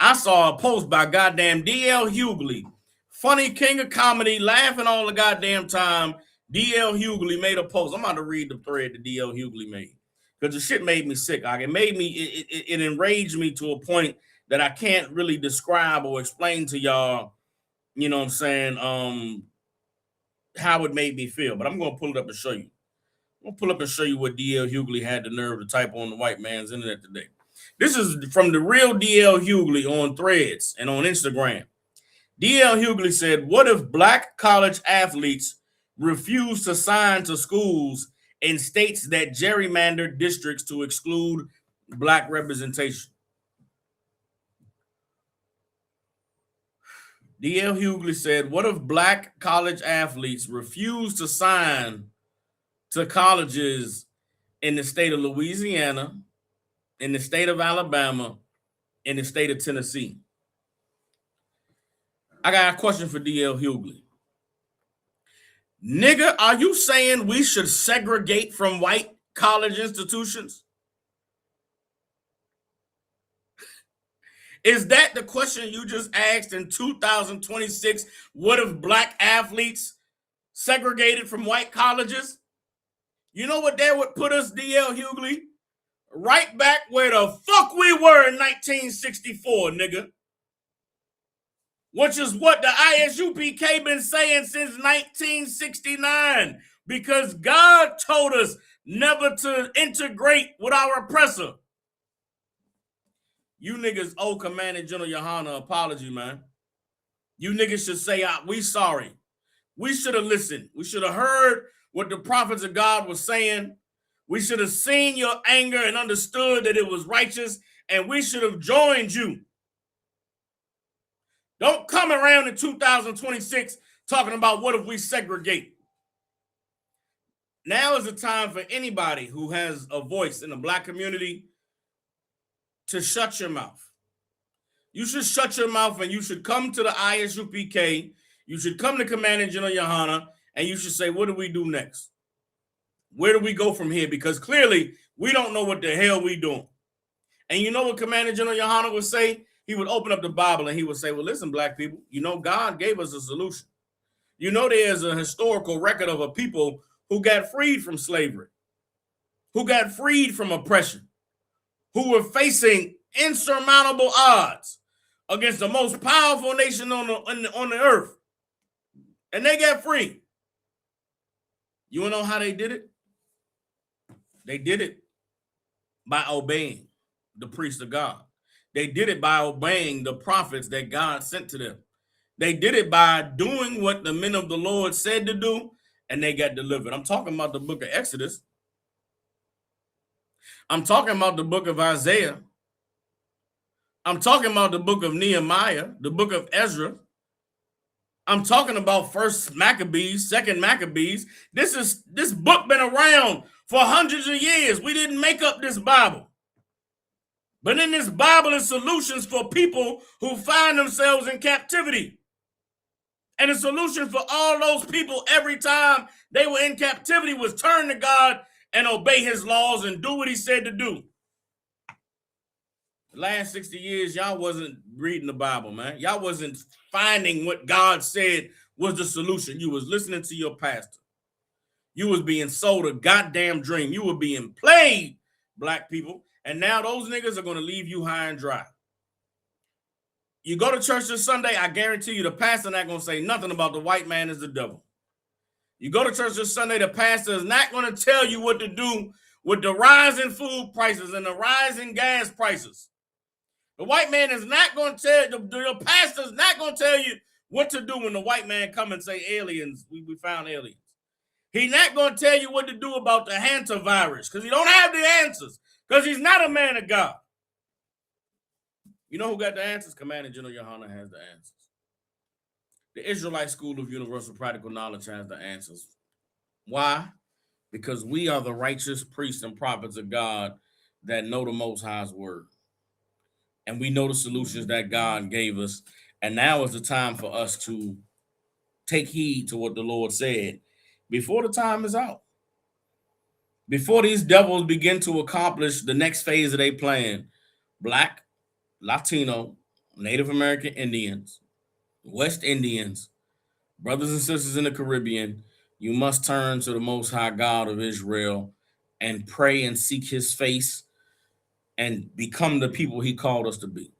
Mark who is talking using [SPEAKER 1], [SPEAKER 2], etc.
[SPEAKER 1] I saw a post by goddamn D.L. Hughley, funny king of comedy, laughing all the goddamn time. D.L. Hughley made a post. I'm about to read the thread that D.L. Hughley made because the shit made me sick. It made me, it enraged me to a point that I can't really describe or explain to y'all, you know what I'm saying, how it made me feel. But I'm going to pull it up and show you. I'm going to pull up and show you what D.L. Hughley had the nerve to type on the white man's internet today. This is from the real D.L. Hughley on Threads and on Instagram. D.L. Hughley said, what if black college athletes refuse to sign to schools in states that gerrymander districts to exclude black representation? D.L. Hughley said, what if black college athletes refuse to sign to colleges in the state of Louisiana, in the state of Alabama, in the state of Tennessee? I got a question for D.L. Hughley. Nigga, are you saying we should segregate from white college institutions? Is that the question you just asked in 2026? What if black athletes segregated from white colleges? You know what that would put us, D.L. Hughley? Right back where the fuck we were in 1964, nigga. Which is what the ISUPK been saying since 1969. Because God told us never to integrate with our oppressor. You niggas owe Commandant General Yohana apology, man. You niggas should say, we sorry. We should have listened. We should have heard what the prophets of God were saying. We should have seen your anger and understood that it was righteous, and we should have joined you. Don't come around in 2026 talking about what if we segregate. Now is the time for anybody who has a voice in the black community to shut your mouth. You should shut your mouth and you should come to the ISUPK. You should come to Commandant General Yohana and you should say, what do we do next? Where do we go from here? Because clearly we don't know what the hell we doing. And you know what Commandant General Yohana would say? He would open up the Bible and he would say, well, listen, black people, you know, God gave us a solution. You know, there's a historical record of a people who got freed from slavery, who got freed from oppression, who were facing insurmountable odds against the most powerful nation on the earth. And they got free. You want to know how they did it? They did it by obeying the priests of God. They did it by obeying the prophets that God sent to them. They did it by doing what the men of the Lord said to do, and they got delivered. I'm talking about the book of Exodus. I'm talking about the book of Isaiah. I'm talking about the book of Nehemiah, the book of Ezra. I'm talking about First Maccabees, Second Maccabees. This book been around for hundreds of years. We didn't make up this Bible. But in this Bible is solutions for people who find themselves in captivity. And the solution for all those people every time they were in captivity was turn to God and obey his laws and do what he said to do. The last 60 years, y'all wasn't reading the Bible, man. Y'all wasn't finding what God said was the solution. You was listening to your pastor. You was being sold a goddamn dream. You were being played, black people. And now those niggas are going to leave you high and dry. You go to church this Sunday, I guarantee you the pastor not going to say nothing about the white man is the devil. You go to church this Sunday, the pastor is not going to tell you what to do with the rising food prices and the rising gas prices. The white man is not going to tell you, the pastor is not going to tell you what to do when the white man come and say aliens, we found aliens. He's not going to tell you what to do about the hantavirus because he don't have the answers. Because he's not a man of God. You know who got the answers? Commandant General Yohana has the answers. The Israelite School of Universal Practical Knowledge has the answers. Why? Because we are the righteous priests and prophets of God that know the Most High's word. And we know the solutions that God gave us. And now is the time for us to take heed to what the Lord said before the time is out. Before these devils begin to accomplish the next phase of their plan, black, Latino, Native American Indians, West Indians, brothers and sisters in the Caribbean, you must turn to the Most High God of Israel and pray and seek his face and become the people he called us to be.